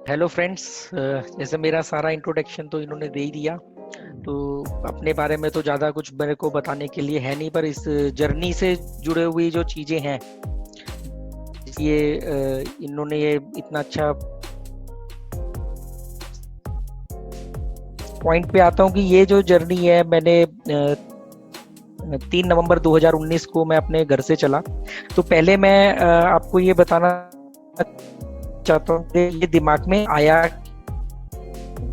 Hello friends. जैसे मेरा सारा इंट्रोडक्शन तो इन्होंने दे ही दिया, तो अपने बारे में तो ज़्यादा कुछ मेरे को बताने के लिए है नहीं, पर इस जर्नी से जुड़े हुई जो चीज़ें हैं, ये इन्होंने ये इतना अच्छा पॉइंट पे आता हूँ कि ये जो जर्नी है, मैंने 3 नवंबर 2019 को मैं अपने घर से चला। तो पहले मैं आपको ये बताना चाहता हूँ कि ये दिमाग में आया,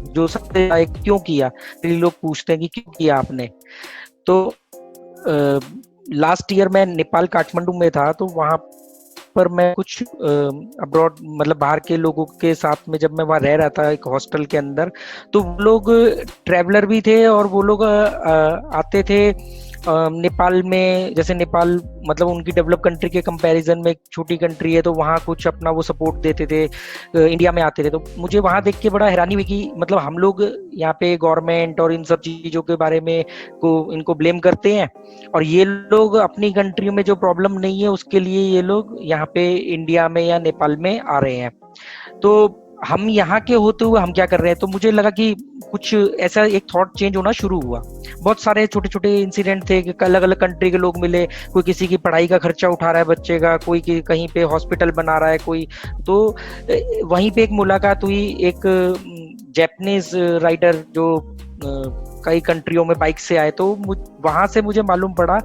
जो सबसे क्यों किया। कई लोग पूछते हैं कि क्यों किया आपने। तो लास्ट ईयर मैं नेपाल काठमांडू में था, तो वहां पर मैं कुछ अब्रॉड मतलब बाहर के लोगों के साथ में जब मैं वहाँ रह रहा था एक हॉस्टल के अंदर, तो वो लोग ट्रैवलर भी थे और वो लोग आते थे नेपाल में। जैसे नेपाल मतलब उनकी डेवलप कंट्री के कंपैरिजन में एक छोटी कंट्री है, तो वहाँ कुछ अपना वो सपोर्ट देते थे। इंडिया में आते थे, तो मुझे वहाँ देख के बड़ा हैरानी हुई कि मतलब हम लोग यहाँ पे गवर्नमेंट और इन सब चीज़ों के बारे में को इनको ब्लेम करते हैं, और ये लोग अपनी कंट्री में जो प्रॉब्लम नहीं है उसके लिए ये लोग यहाँ पे इंडिया में या नेपाल में आ रहे हैं। तो हम यहाँ के होते हुए हम क्या कर रहे हैं। तो मुझे लगा कि कुछ ऐसा एक थॉट चेंज होना शुरू हुआ। बहुत सारे छोटे छोटे इंसिडेंट थे कि अलग अलग कंट्री के लोग मिले, कोई किसी की पढ़ाई का खर्चा उठा रहा है बच्चे का, कोई कहीं पे हॉस्पिटल बना रहा है कोई। तो वहीं पे एक मुलाकात हुई एक जैपनीज राइडर जो कई कंट्रियों में बाइक से आए। तो वहां से मुझे मालूम पड़ा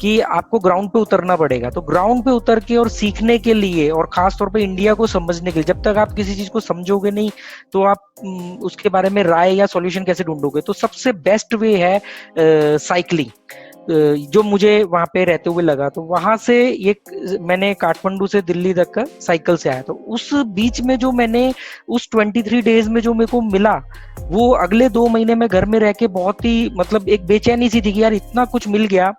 कि आपको ग्राउंड पे उतरना पड़ेगा। तो ग्राउंड पे उतर के और सीखने के लिए, और खास तौर पे इंडिया को समझने के लिए, जब तक आप किसी चीज को समझोगे नहीं तो आप उसके बारे में राय या सॉल्यूशन कैसे ढूंढोगे। तो सबसे बेस्ट वे है साइकिलिंग, जो मुझे वहां पे रहते हुए लगा। तो वहां से एक मैंने काठमांडू से दिल्ली तक का साइकिल से आया। तो उस बीच में जो मैंने उस 23 डेज में जो मेरे को मिला, वो अगले 2 महीने में घर में रह के बहुत ही मतलब एक बेचैनी सी थी कि यार इतना कुछ मिल गया।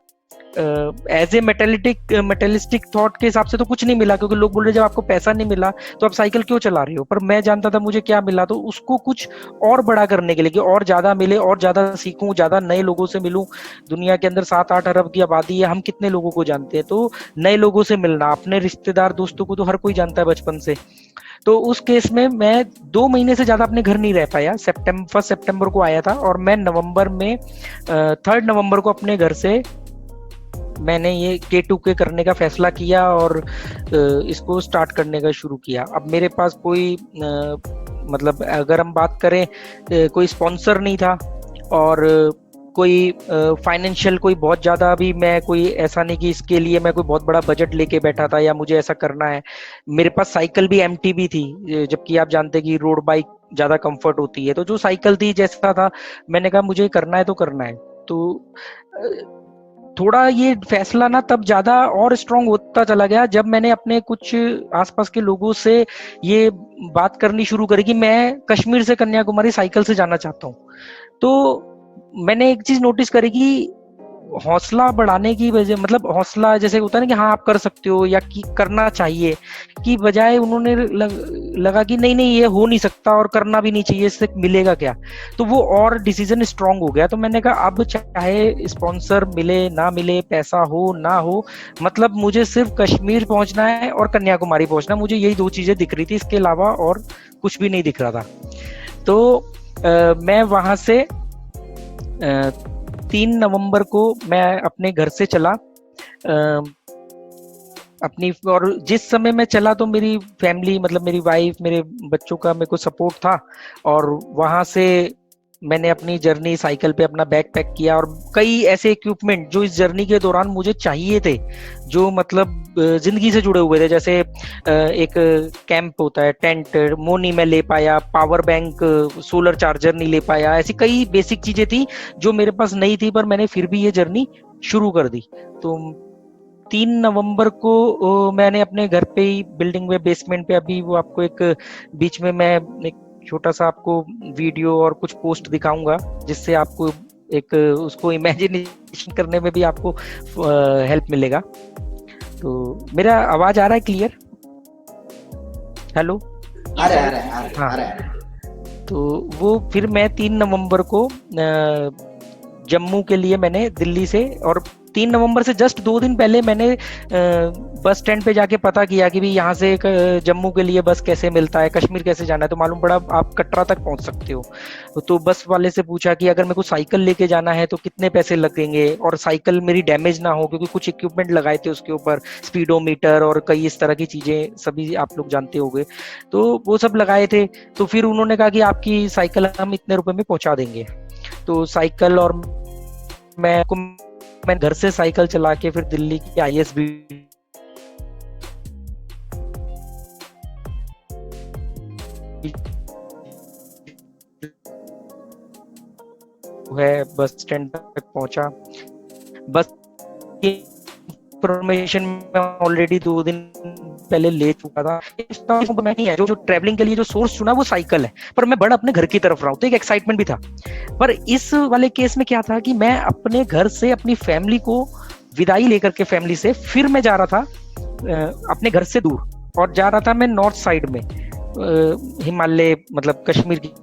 एज ए मेटेलिस्टिक थॉट के हिसाब से तो कुछ नहीं मिला, क्योंकि लोग बोल रहे जब आपको पैसा नहीं मिला तो आप साइकिल क्यों चला रहे हो। पर मैं जानता था मुझे क्या मिला, तो उसको कुछ और बड़ा करने के लिए कि और ज्यादा मिले, और ज्यादा सीखूं, ज्यादा नए लोगों से मिलूं। दुनिया के अंदर 7-8 अरब की आबादी है, हम कितने लोगों को जानते हैं। तो नए लोगों से मिलना, अपने रिश्तेदार दोस्तों को तो हर कोई जानता है बचपन से। तो उस केस में मैं 2 महीने से ज्यादा अपने घर नहीं रह पाया। 1 सितंबर को आया था, और मैं नवंबर में 3 नवंबर को अपने घर से मैंने ये K2K करने का फैसला किया और इसको स्टार्ट करने का शुरू किया। अब मेरे पास कोई मतलब अगर हम बात करें, कोई स्पॉन्सर नहीं था, और कोई फाइनेंशियल कोई बहुत ज्यादा भी मैं कोई ऐसा नहीं कि इसके लिए मैं कोई बहुत बड़ा बजट लेके बैठा था या मुझे ऐसा करना है। मेरे पास साइकिल भी एम्प्टी भी थी, जबकि आप जानते हैं कि रोड बाइक ज्यादा कंफर्ट होती है। तो जो साइकिल थी जैसा था, मैंने कहा मुझे करना है तो करना है। तो थोड़ा ये फैसला ना तब ज्यादा और स्ट्रांग होता चला गया जब मैंने अपने कुछ आसपास के लोगों से ये बात करनी शुरू करी कि मैं कश्मीर से कन्याकुमारी साइकिल से जाना चाहता हूँ। तो मैंने एक चीज नोटिस करी कि हौसला बढ़ाने की वजह, मतलब हौसला जैसे होता है ना कि हाँ आप कर सकते हो या कि करना चाहिए, की बजाय उन्होंने लगा कि नहीं नहीं ये हो नहीं सकता और करना भी नहीं चाहिए, इससे मिलेगा क्या। तो वो और डिसीजन स्ट्रांग हो गया। तो मैंने कहा अब चाहे स्पॉन्सर मिले ना मिले, पैसा हो ना हो, मतलब मुझे सिर्फ कश्मीर पहुंचना है और कन्याकुमारी पहुंचना है। मुझे यही 2 चीजें दिख रही थी, इसके अलावा और कुछ भी नहीं दिख रहा था। तो मैं वहां से 3 नवंबर को मैं अपने घर से चला अपनी। और जिस समय मैं चला तो मेरी फैमिली मतलब मेरी वाइफ, मेरे बच्चों का मेरे को सपोर्ट था। और वहां से मैंने अपनी जर्नी साइकिल पे अपना बैग पैक किया, और कई ऐसे इक्विपमेंट जो इस जर्नी के दौरान मुझे चाहिए थे, जो मतलब जिंदगी से जुड़े हुए थे। जैसे एक कैंप होता है, टेंट वो नहीं मैं ले पाया, पावर बैंक, सोलर चार्जर नहीं ले पाया। ऐसी कई बेसिक चीजें थी जो मेरे पास नहीं थी, पर मैंने फिर भी ये जर्नी शुरू कर दी। तो 3 नवंबर को मैंने अपने घर पे ही बिल्डिंग में बेसमेंट पे, अभी वो आपको एक बीच में मैं एक छोटा सा आपको वीडियो और कुछ पोस्ट दिखाऊंगा, जिससे आपको एक उसको इमेजिनेशन करने में भी आपको हेल्प मिलेगा। तो मेरा आवाज आ रहा है क्लियर? हेलो? हाँ। आ रहा है। तो वो फिर मैं 3 नवंबर को जम्मू के लिए मैंने दिल्ली से, और 3 नवंबर से जस्ट 2 दिन पहले मैंने बस स्टैंड पे जाके पता किया कि भी यहाँ से जम्मू के लिए बस कैसे मिलता है, कश्मीर कैसे जाना है, तो मालूम पड़ा आप कटरा तक पहुंच सकते हो। तो बस वाले से पूछा कि अगर मेरे को साइकिल लेके जाना है तो कितने पैसे लगेंगे, और साइकिल मेरी डैमेज ना हो, क्योंकि कुछ इक्विपमेंट लगाए थे उसके ऊपर, स्पीडोमीटर और कई इस तरह की चीजें सभी आप लोग जानते होंगे, तो वो सब लगाए थे। तो फिर उन्होंने कहा कि आपकी साइकिल हम इतने रुपए में पहुंचा देंगे। तो साइकिल, और मैं घर से साइकिल चला के फिर दिल्ली की ISB है बस स्टैंड तक पहुंचा। बस की इंफॉर्मेशन मैं ऑलरेडी 2 दिन पहले ले चुका था। मैं नहीं है जो ट्रैवलिंग के लिए जो सोर्स चुना वो साइकिल है, पर मैं बड़ा अपने घर की तरफ रहा हूँ, तो एक एक्साइटमेंट भी था। पर इस वाले केस में क्या था कि मैं अपने घर से अपनी फैमिली को विदाई लेकर के, फैमिली से, फिर मैं जा रहा था अपने घर से दूर, और जा रहा था मैं नॉर्थ साइड में, हिमालय मतलब कश्मीर की।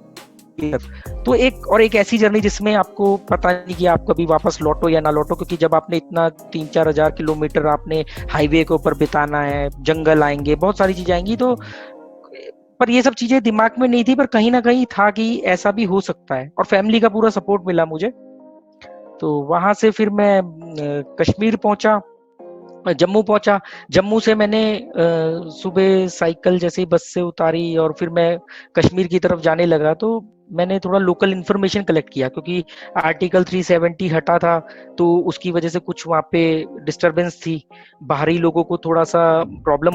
तो एक ऐसी जर्नी जिसमें आपको पता नहीं कि आप कभी वापस लौटो या ना लौटो, क्योंकि जब आपने इतना 3-4 हजार किलोमीटर आपने हाईवे के ऊपर बिताना है, जंगल आएंगे, बहुत सारी चीजें आएंगी, तो पर ये सब चीजें दिमाग में नहीं थी, पर कहीं ना कहीं था कि ऐसा भी हो सकता है, और फैमिली का पूरा सपोर्ट मिला मुझे। तो वहां से फिर मैं कश्मीर पहुंचा, जम्मू पहुंचा। जम्मू से मैंने सुबह साइकिल जैसे ही बस से उतारी और फिर मैं कश्मीर की तरफ जाने लगा, तो मैंने थोड़ा लोकल इन्फॉर्मेशन कलेक्ट किया, क्योंकि आर्टिकल 370 हटा था, तो उसकी वजह से कुछ वहाँ पे डिस्टरबेंस थी, बाहरी लोगों को थोड़ा सा प्रॉब्लम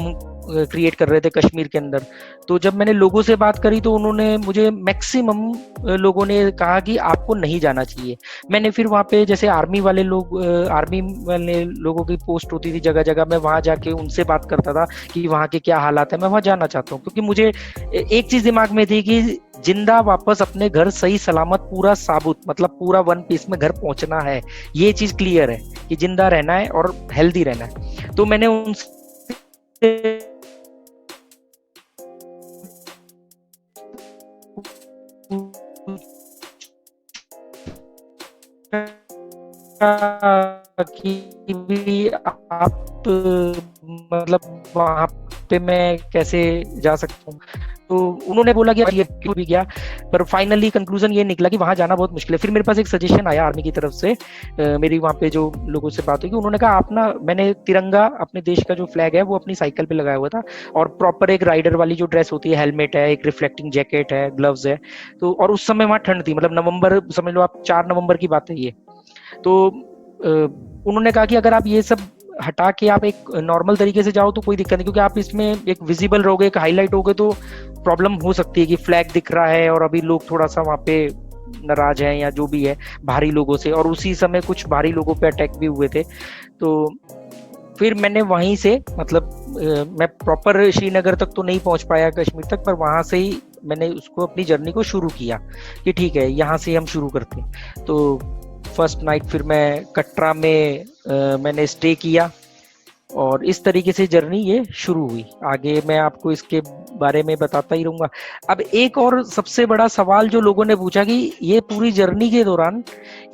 क्रिएट कर रहे थे कश्मीर के अंदर। तो जब मैंने लोगों से बात करी तो उन्होंने मुझे, मैक्सिमम लोगों ने कहा कि आपको नहीं जाना चाहिए। मैंने फिर वहाँ पे जैसे आर्मी वाले लोगों की पोस्ट होती थी जगह जगह, मैं वहां जाके उनसे बात करता था कि वहाँ के क्या हालात है, मैं वहां जाना चाहता हूँ, क्योंकि मुझे एक चीज दिमाग में थी कि जिंदा वापस अपने घर सही सलामत पूरा साबुत, मतलब पूरा वन पीस में घर पहुंचना है। ये चीज क्लियर है कि जिंदा रहना है और हेल्दी रहना है। तो मैंने उनसे कि भी आप मतलब वहां पे मैं कैसे जा सकता हूँ। तो उन्होंने बोला कि ये क्यों भी गया, पर फाइनली कंक्लूजन ये निकला कि वहां जाना बहुत मुश्किल है। फिर मेरे पास एक सजेशन आया आर्मी की तरफ से, मेरी वहां पे जो लोगों से बात हुई, उन्होंने कहा आप ना, मैंने तिरंगा अपने देश का जो फ्लैग है वो अपनी साइकिल पे लगाया हुआ था, और प्रॉपर एक राइडर वाली जो ड्रेस होती है, हेलमेट है, एक रिफ्लेक्टिंग जैकेट है, ग्लव्स है। तो और उस समय वहां ठंड थी, मतलब नवंबर, समझ लो आप 4 नवंबर की बात है ये। तो उन्होंने कहा कि अगर आप ये सब हटा के आप एक नॉर्मल तरीके से जाओ तो कोई दिक्कत नहीं, क्योंकि आप इसमें एक विजिबल रहोगे, एक हाईलाइट होगे, तो प्रॉब्लम हो सकती है कि फ्लैग दिख रहा है और अभी लोग थोड़ा सा वहां पे नाराज हैं या जो भी है बाहरी लोगों से, और उसी समय कुछ बाहरी लोगों पे अटैक भी हुए थे। तो फिर मैंने वहीं से, मतलब मैं प्रॉपर श्रीनगर तक तो नहीं पहुंच पाया कश्मीर तक, पर वहां से ही मैंने उसको, अपनी जर्नी को शुरू किया कि ठीक है यहाँ से हम शुरू करते हैं। तो फर्स्ट नाइट फिर मैं कटरा में मैंने स्टे किया, और इस तरीके से जर्नी ये शुरू हुई। आगे मैं आपको इसके बारे में बताता ही रहूंगा। अब एक और सबसे बड़ा सवाल जो लोगों ने पूछा कि ये पूरी जर्नी के दौरान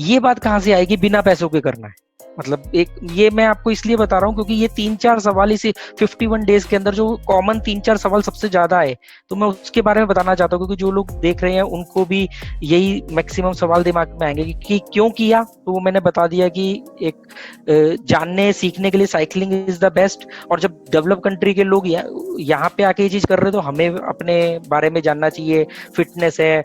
ये बात कहाँ से आएगी बिना पैसों के करना है, मतलब एक, ये मैं आपको इसलिए बता रहा हूँ क्योंकि ये 3-4 सवाल इसे 51 डेज के अंदर जो कॉमन 3-4 सवाल सबसे ज्यादा है, तो मैं उसके बारे में बताना चाहता हूँ, क्योंकि जो लोग देख रहे हैं उनको भी यही मैक्सिमम सवाल दिमाग में आएंगे कि क्यों किया। तो वो मैंने बता दिया कि एक जानने सीखने के लिए साइकिलिंग इज द बेस्ट, और जब डेवलप कंट्री के लोग यहाँ पे आके ये चीज कर रहे हैं तो हमें अपने बारे में जानना चाहिए, फिटनेस है,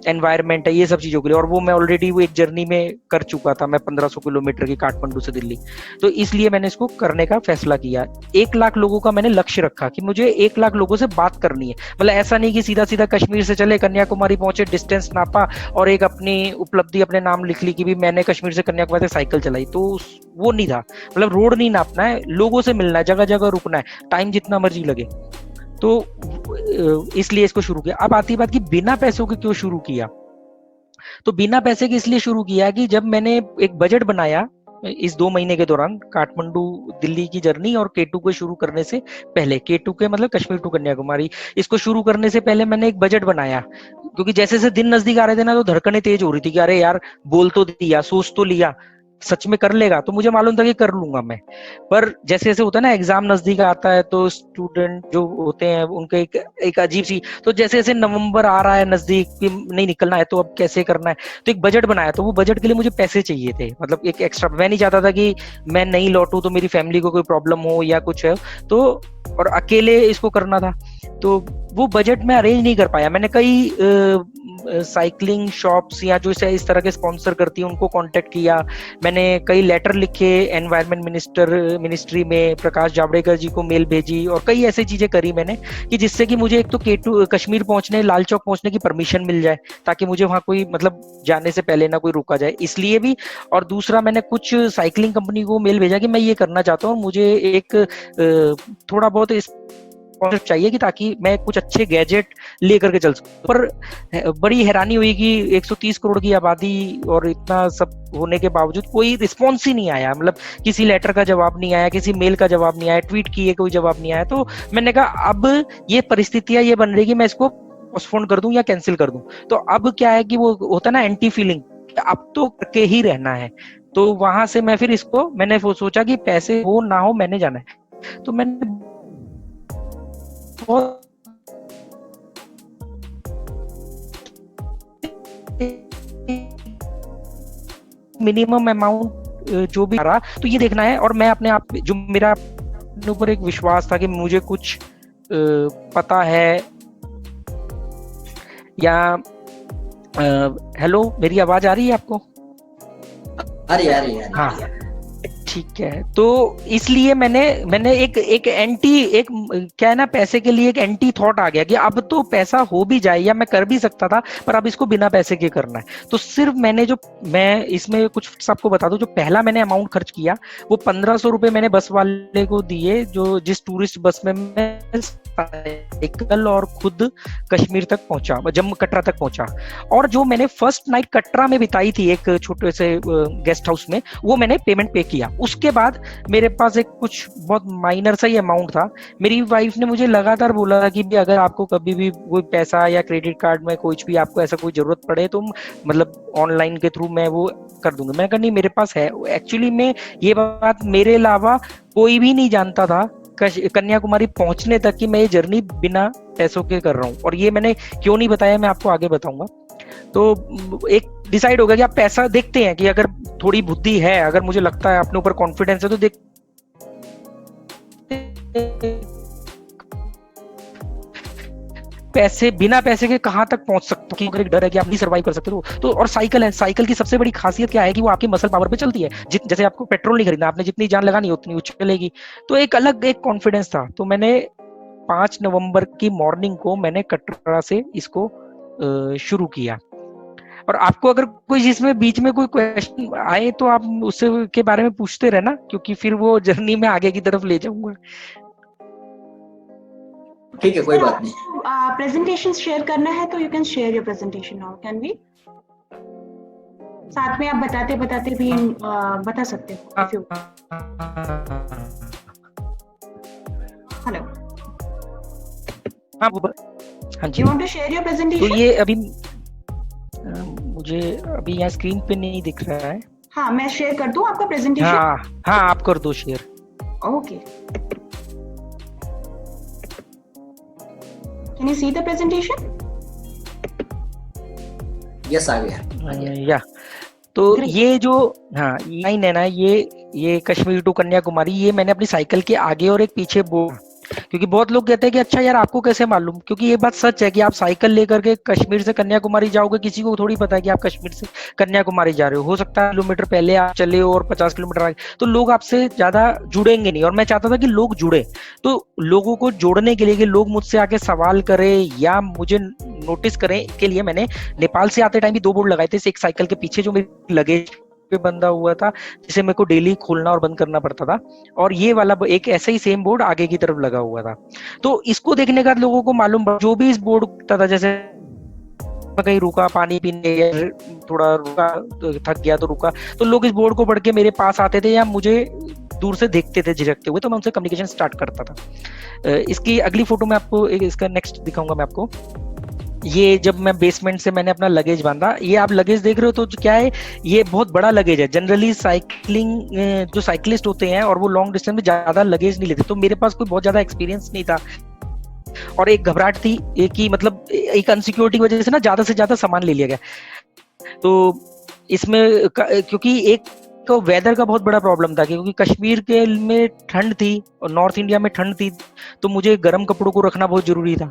एनवायरमेंट है, ये सब चीजों के लिए। और वो मैं ऑलरेडी वो एक जर्नी में कर चुका था, मैं 1500 किलोमीटर की काठमांडू से दिल्ली, तो इसलिए मैंने इसको करने का फैसला किया। 1 लाख लोगों का मैंने लक्ष्य रखा कि मुझे 1 लाख लोगों से बात करनी है, मतलब ऐसा नहीं कि सीधा सीधा कश्मीर से चले कन्याकुमारी पहुंचे, डिस्टेंस नापा और एक अपनी उपलब्धि अपने नाम लिख ली कि भी मैंने कश्मीर से कन्याकुमारी तक साइकिल चलाई, तो वो नहीं था। मतलब रोड नहीं नापना है, लोगों से मिलना है, जगह जगह रुकना है, टाइम जितना मर्जी लगे। तो इसलिए इसको शुरू किया। अब आती बात कि बिना पैसों के क्यों शुरू किया। तो बिना पैसे के इसलिए शुरू किया कि जब मैंने एक बजट बनाया इस 2 महीने के दौरान, काठमांडू दिल्ली की जर्नी और K2 को शुरू करने से पहले, K2 के मतलब कश्मीर टू कन्याकुमारी, इसको शुरू करने से पहले मैंने एक बजट बनाया, क्योंकि जैसे जैसे दिन नजदीक आ रहे थे ना, तो धड़कनें तेज हो रही थी कि अरे यार बोल तो दिया, सोच तो लिया, सच में कर लेगा, तो मुझे मालूम था कि कर लूंगा मैं। पर जैसे जैसे होता है ना, एग्जाम नजदीक आता है तो स्टूडेंट जो होते हैं उनके एक अजीब सी, तो जैसे जैसे नवंबर आ रहा है नजदीक कि नहीं निकलना है तो अब कैसे करना है, तो एक बजट बनाया। तो वो बजट के लिए मुझे पैसे चाहिए थे, मतलब एक एक्स्ट्रा। मैं नहीं चाहता था कि मैं नहीं लौटूं तो मेरी फैमिली को कोई प्रॉब्लम हो या कुछ है, तो और अकेले इसको करना था, तो वो बजट में अरेंज नहीं कर पाया। मैंने कई साइकिलिंग शॉप्स या जो इस तरह के स्पॉन्सर करती है उनको कांटेक्ट किया। मैंने कई लेटर लिखे एनवायरमेंट मिनिस्ट्री में, प्रकाश जावड़ेकर जी को मेल भेजी, और कई ऐसी चीजें करी मैंने कि जिससे कि मुझे एक तो K2 कश्मीर पहुंचने, लाल चौक पहुंचने की परमिशन मिल जाए, ताकि मुझे वहां कोई मतलब जाने से पहले ना कोई रुका जाए, इसलिए भी। और दूसरा, मैंने कुछ साइकिलिंग कंपनी को मेल भेजा कि मैं ये करना चाहता हूँ, मुझे एक थोड़ा बहुत स्पॉन्सरशिप चाहिए कि ताकि मैं कुछ अच्छे गैजेट लेकर के चल सकूं। पर बड़ी हैरानी हुई कि 130 करोड़ की आबादी और इतना सब होने के बावजूद कोई रिस्पॉन्स ही नहीं आया, मतलब किसी लेटर का जवाब नहीं आया, किसी मेल का जवाब नहीं आया, ट्वीट किए कोई जवाब नहीं आया। तो मैंने कहा अब ये परिस्थितियां ये बन रही कि मैं इसको पोस्टपोन कर दूं या कैंसिल कर दूं। तो अब क्या है कि वो होता ना एंटी फीलिंग, अब तो करके ही रहना है। तो वहां से मैं फिर इसको मैंने सोचा कि पैसे हो ना हो मैंने जाना है। तो मैंने बहुत मिनिमम अमाउंट जो भी आ रहा, तो ये देखना है। और मैं अपने आप, जो मेरा अपने ऊपर एक विश्वास था कि मुझे कुछ पता है, या हेलो, मेरी आवाज आ रही है आपको? आ रही है। हाँ, ठीक है। तो इसलिए मैंने एक एंटी, एक क्या है ना, पैसे के लिए एक एंटी थॉट आ गया कि अब तो पैसा हो भी जाए, या मैं कर भी सकता था, पर अब इसको बिना पैसे के करना है। तो सिर्फ मैं इसमें कुछ आपको बता दूं, जो पहला मैंने अमाउंट खर्च किया वो 1500 रुपए मैंने बस वाले को दिए, जो जिस टूरिस्ट बस में मैं साइकिल और खुद कश्मीर तक पहुंचा, जम्मू कटरा तक पहुंचा। और जो मैंने फर्स्ट नाइट कटरा में बिताई थी एक छोटे से गेस्ट हाउस में, वो मैंने पेमेंट पे किया। उसके बाद मेरे पास एक कुछ बहुत माइनर सा ही अमाउंट था। मेरी वाइफ ने मुझे लगातार बोला कि भी अगर आपको कभी भी कोई पैसा या क्रेडिट कार्ड में कुछ भी आपको ऐसा कोई जरूरत पड़े तो मतलब ऑनलाइन के थ्रू मैं वो कर दूंगा। मैंने कहा नहीं, मेरे पास है। एक्चुअली में ये बात मेरे अलावा कोई भी नहीं जानता था कन्याकुमारी पहुंचने तक की मैं ये जर्नी बिना पैसों के कर रहा हूँ। और ये मैंने क्यों नहीं बताया, मैं आपको आगे बताऊंगा। तो एक डिसाइड हो गया कि आप पैसा देखते हैं कि अगर थोड़ी बुद्धि है, अगर मुझे लगता है अपने ऊपर कॉन्फिडेंस है, तो देख पैसे, बिना पैसे के कहां तक पहुंच सकते हो, अगर एक डर है कि आप नहीं सर्वाइव कर सकते तो। और साइकिल है, साइकिल की सबसे बड़ी खासियत क्या है कि वो आपकी मसल पावर पे चलती है। जैसे आपको पेट्रोल नहीं खरीदना, आपने जितनी जान लगानी उतनी वो चलेगी। तो एक अलग एक कॉन्फिडेंस था। तो मैंने 5 नवंबर की मॉर्निंग को मैंने कटरा से इसको शुरू किया। और आपको अगर कोई इसमें बीच में कोई क्वेश्चन आए तो आप उससे के बारे में पूछते रहना, क्योंकि फिर वो जर्नी में आगे की तरफ ले जाऊंगा। ठीक है, कोई बात नहीं। प्रेजेंटेशन शेयर करना है तो you can share your presentation now, can we? साथ में आप बताते बताते भी बता सकते हो इफ यू। हेलो, हाँ जी, you want to share your presentation? तो ये अभी मुझे अभी यहाँ स्क्रीन पे नहीं दिख रहा है। हाँ, मैं शेयर कर दूं आपका प्रेजेंटेशन? हाँ, आप कर दो share. Okay, can you see the presentation? Yes, आ गया। या तो ये जो लाइन है ना, ये कश्मीर टू कन्याकुमारी, ये मैंने अपनी साइकिल के आगे और एक पीछे बोर्ड, क्योंकि बहुत लोग कहते हैं कि अच्छा यार आपको कैसे मालूम, क्योंकि ये बात सच है कि आप साइकिल लेकर के कश्मीर से कन्याकुमारी जाओगे, किसी को थोड़ी पता है कि आप कश्मीर से कन्याकुमारी जा रहे हो सकता है किलोमीटर पहले आप चले हो और 50 किलोमीटर आगे, तो लोग आपसे ज्यादा जुड़ेंगे नहीं। और मैं चाहता था कि लोग जुड़े, तो लोगों को जोड़ने के लिए कि लोग मुझसे आके सवाल करें या मुझे नोटिस करें के लिए मैंने नेपाल से आते टाइम भी 2 बोर्ड लगाए थे। एक साइकिल के पीछे जो मेरी लगेज पे बंधा हुआ था, जिसे मेरे को डेली खोलना और बंद करना पड़ता था, और ये वाला एक ऐसा ही सेम बोर्ड आगे की तरफ लगा हुआ था। तो इसको देखने का लोगों को मालूम, जो भी इस बोर्ड था, जैसे कहीं रुका पानी पीने या थोड़ा रुका, थक गया तो रुका, तो लोग इस बोर्ड को पढ़ के मेरे पास आते थे या मुझे दूर से देखते थे झिझकते हुए, तो मैं उनसे कम्युनिकेशन स्टार्ट करता था। इसकी अगली फोटो में आपको इसका नेक्स्ट दिखाऊंगा मैं आपको। ये जब मैं बेसमेंट से मैंने अपना लगेज बांधा, ये आप लगेज देख रहे हो तो क्या है, ये बहुत बड़ा लगेज है। जनरली साइकिलिंग जो साइकिलिस्ट होते हैं और वो लॉन्ग डिस्टेंस में ज्यादा लगेज नहीं लेते, तो मेरे पास कोई बहुत ज्यादा एक्सपीरियंस नहीं था और एक घबराहट थी कि मतलब एक अनसिक्योरिटी की वजह से ना ज्यादा से ज्यादा सामान ले लिया गया। तो इसमें क्योंकि एक तो वेदर का बहुत बड़ा प्रॉब्लम था, क्योंकि कश्मीर के में ठंड थी और नॉर्थ इंडिया में ठंड थी, तो मुझे गर्म कपड़ों को रखना बहुत जरूरी था।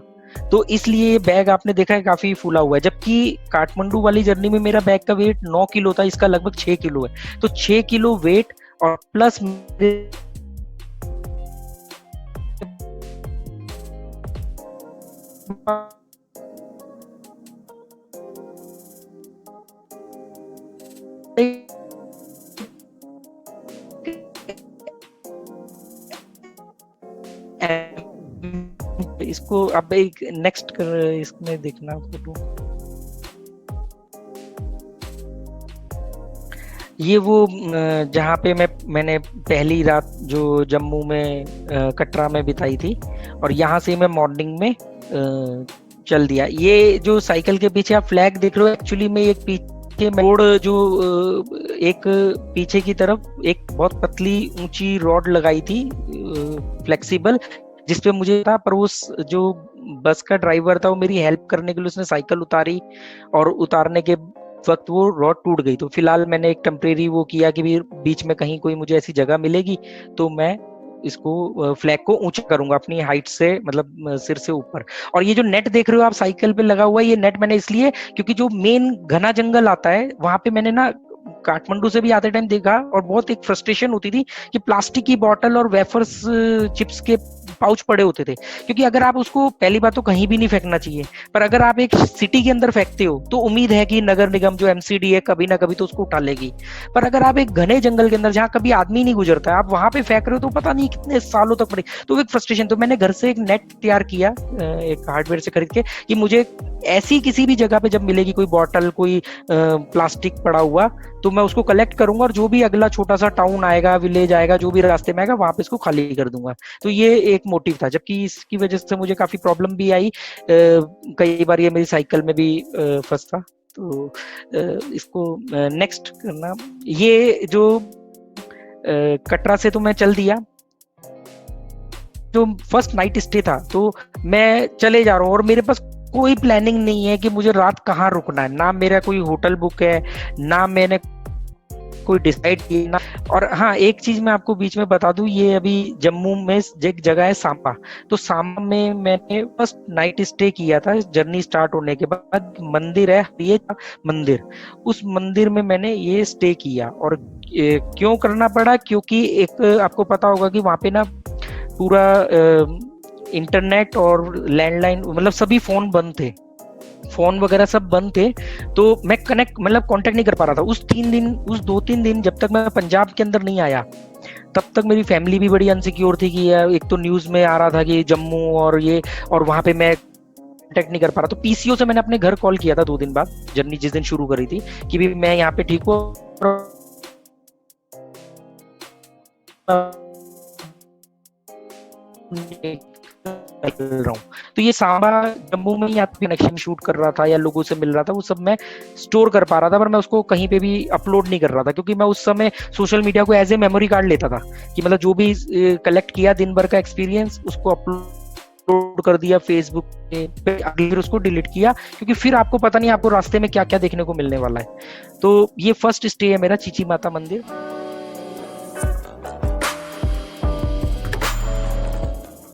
तो इसलिए बैग आपने देखा है काफी फूला हुआ है, जबकि काठमांडू वाली जर्नी में मेरा बैग का वेट 9 किलो था, इसका लगभग 6 किलो है। तो 6 किलो वेट और प्लस इसको अब एक नेक्स्ट कर इसमें देखना फोटो, ये वो जहाँ पे मैंने पहली रात जो जम्मू में कटरा में बिताई थी, और यहाँ से मैं मॉर्निंग में चल दिया। ये जो साइकिल के पीछे आप फ्लैग देख रहे हो, एक्चुअली में एक पीछे रोड जो एक पीछे की तरफ एक बहुत पतली ऊंची रॉड लगाई थी फ्लेक्सिबल, जिसपे मुझे था, पर उस जो बस का ड्राइवर था वो मेरी हेल्प करने के लिए उसने साइकिल उतारी और उतारने के वक्त वो रॉड टूट गई। तो फिलहाल मैंने एक टेम्परेरी वो किया कि भी बीच में कहीं कोई मुझे ऐसी जगह मिलेगी तो मैं इसको फ्लैग को ऊंचा करूंगा अपनी हाइट से, मतलब सिर से ऊपर। और ये जो नेट देख रहे हो आप साइकिल पे लगा हुआ है, ये नेट मैंने इसलिए क्योंकि जो मेन घना जंगल आता है वहां पे मैंने ना काठमांडू से भी आते टाइम देखा और बहुत एक फ्रस्ट्रेशन होती थी कि प्लास्टिक की बोतल और वेफर्स चिप्स के पाउच पड़े होते थे। क्योंकि अगर आप उसको, पहली बात तो कहीं भी नहीं फेंकना चाहिए, पर अगर आप एक सिटी के अंदर फेंकते हो तो उम्मीद है कि नगर निगम जो एमसीडी है कभी ना कभी तो उसको उठा लेगी। पर अगर आप एक घने जंगल के अंदर जहाँ कभी आदमी नहीं गुजरता है आप वहां पे फेंक रहे हो तो पता नहीं कितने सालों तक पड़े, तो एक फ्रस्ट्रेशन। तो मैंने घर से एक नेट तैयार किया एक हार्डवेयर से खरीद के कि मुझे ऐसी किसी भी जगह पे जब मिलेगी कोई बॉटल कोई प्लास्टिक पड़ा हुआ तो मैं उसको कलेक्ट करूंगा और जो भी अगला छोटा सा टाउन आएगा विलेज आएगा जो भी रास्ते में आएगा वहां पे इसको खाली कर दूंगा। तो ये एक मोटिव था, जबकि इसकी वजह से मुझे काफी प्रॉब्लम भी आई, कई बार ये मेरी साइकिल में भी फंसा। तो इसको नेक्स्ट करना, ये जो कटरा से तो मैं चल दिया, जो फर्स्ट नाइट स्टे था तो मैं चले जा रहा हूँ और मेरे पास कोई प्लानिंग नहीं है कि मुझे रात कहाँ रुकना है, ना मेरा कोई होटल बुक है ना मैंने कोई डिसाइड किया ना। और हाँ एक चीज मैं आपको बीच में बता दूं, ये अभी जम्मू में एक जगह है सांबा, तो सांबा में मैंने फर्स्ट नाइट स्टे किया था जर्नी स्टार्ट होने के बाद। मंदिर है ये मंदिर, उस मंदिर में मैंने ये स्टे किया। और क्यों करना पड़ा, क्योंकि एक आपको पता होगा कि वहां पे ना पूरा इंटरनेट और लैंडलाइन मतलब सभी फोन बंद थे, फोन वगैरह सब बंद थे, तो मैं कनेक्ट मतलब कांटेक्ट नहीं कर पा रहा था उस 2-3 दिन जब तक मैं पंजाब के अंदर नहीं आया। तब तक मेरी फैमिली भी बड़ी अनसिक्योर थी कि एक तो न्यूज में आ रहा था कि जम्मू और ये, और वहां पे मैं कांटेक्ट नहीं कर पा रहा। तो पीसीओ से मैंने अपने घर कॉल किया था 2 दिन बाद, जर्नी जिस दिन शुरू करी थी, कि भी मैं यहाँ पे ठीक हूँ रहा हूँ। तो ये सांबा जम्मू में ही आपके कनेक्शन शूट कर रहा था या लोगों से मिल रहा था, वो सब मैं स्टोर कर पा रहा था, पर मैं उसको कहीं पे भी अपलोड नहीं कर रहा था, क्योंकि मैं उस समय सोशल मीडिया को एज ए मेमोरी कार्ड लेता था कि मतलब जो भी कलेक्ट किया दिन भर का एक्सपीरियंस उसको अपलोड कर दिया फेसबुक पे, अगली फिर उसको डिलीट किया, क्योंकि फिर आपको पता नहीं आपको रास्ते में क्या क्या देखने को मिलने वाला है। तो ये फर्स्ट स्टे है मेरा चीची माता मंदिर।